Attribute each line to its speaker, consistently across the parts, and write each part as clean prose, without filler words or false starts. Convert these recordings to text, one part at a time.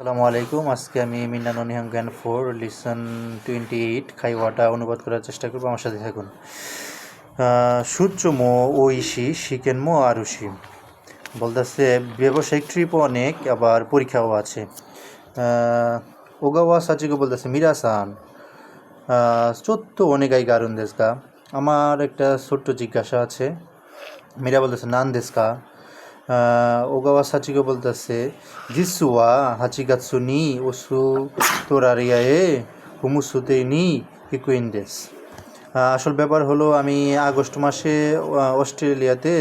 Speaker 1: আসসালামু আলাইকুম। আজকে আমি মিন্নানো নিহাম জ্ঞান 4 লিসন 28 খাইওয়াটা অনুবাদ করার চেষ্টা করবো। আমার সাথে থাকুন। সূর্যমো ও ইসি শিকেনমো আরুষি বলতেছে ব্যবসায়িক ট্রিপও অনেক, আবার পরীক্ষাও আছে। ওগাওয়া সাচিকে বলতেছে মিরাসান চোদ্দ অনেকাই গারুন দেশকা। আমার একটা ছোট্ট জিজ্ঞাসা আছে। মীরা বলতেছে নান দেশকা। ওগাওয়া সাচিকে বলতেছে জিসুয়া হাচিগাৎসু নি ওসু তোরারিয়ায়ে হুমুসুতে নি ইকুইন্দেস। আসল ব্যাপার হলো আমি আগস্ট মাসে অস্ট্রেলিয়াতে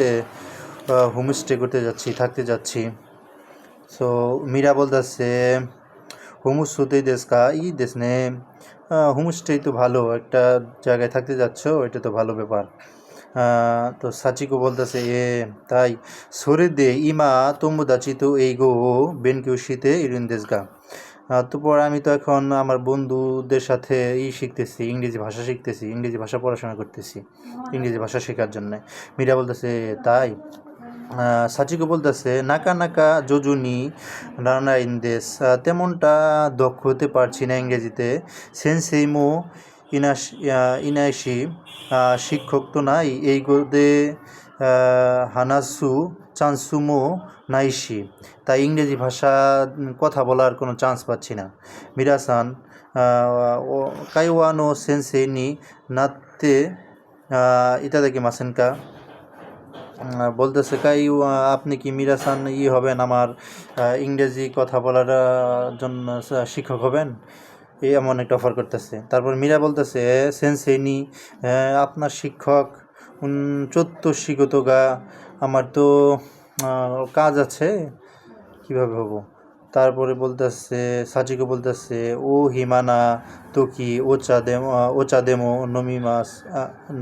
Speaker 1: হোমস্টে করতে যাচ্ছি, থাকতে যাচ্ছি। সো মীরা বলতেছে হুমুসুতেই দেশকা ই দেশ নে। হোমস্টেই তো ভালো, একটা জায়গায় থাকতে যাচ্ছ, এটা তো ভালো ব্যাপার। তো সাচিকো বলতেছে তাই সরে দে ইমা তোমুদাচি তো এই গো বেনকিউশিতে ইরিন্দেসগা। তো পরে আমি তো এখন আমার বন্ধুদের সাথে শিখতেছি, ইংরেজি ভাষা শিখতেছি, ইংরেজি ভাষা পড়াশোনা করতেছি, ইংরেজি ভাষা শেখার জন্যে। মীরা বলতেছে তাই। সাচিকো বলতেছে নাকা নাকা যোজুনি রানা ইন্দেশ, তেমনটা দক্ষ হতে পারছি না ইংরেজিতে। সেন্সেইমো ইনাইশি শিক্ষক তো নাই, এই গোদে হানাসু চান্সুমো নাইশি, তাই ইংরেজি ভাষা কথা বলার কোনো চান্স পাচ্ছি না। মিরাসান কাইওয়ানো সেন্সে নি নাতে ইত্যাদি মাসেনকা বলতেছে আপনি কি মিরাসান হবেন, আমার ইংরেজি কথা বলার জন্য শিক্ষক হবেন, এই এমন একটা অফার করতেছে। তারপর মীরা বলতেছে সেন্সেনি আপনার শিক্ষক চত্বশিগত গা, আমার তো কাজ আছে, কীভাবে হবো। তারপরে বলতেছে সাচিকো বলতেছে ও হিমানা তোকি ওচা দেমো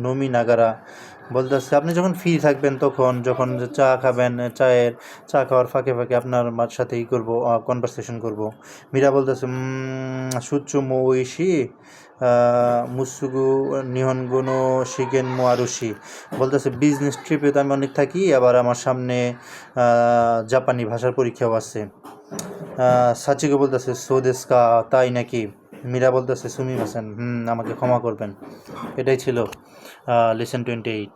Speaker 1: নমি নাগারা। বলতেছে আপনি যখন ফ্রি থাকবেন, যখন চা খাবেন, চা খাওয়ার ফাঁকে ফাঁকে আপনার মার সাথে করবো, কনভারসেশন করব। মীরা বলতেছে সুচ্চু মোইশি মুসুগু নিহনগুনো শিকেন মো আরুষি। বলতেছে বিজনেস ট্রিপে তো আমি অনেক থাকি, আবার আমার সামনে জাপানি ভাষার পরীক্ষাও আছে। সাচিকো বলতেছে সোদেস্কা, তাই নাকি। মীরা বলতেছে সুমি মাসেন, আমাকে ক্ষমা করবেন। এটাই ছিল লেসন 28।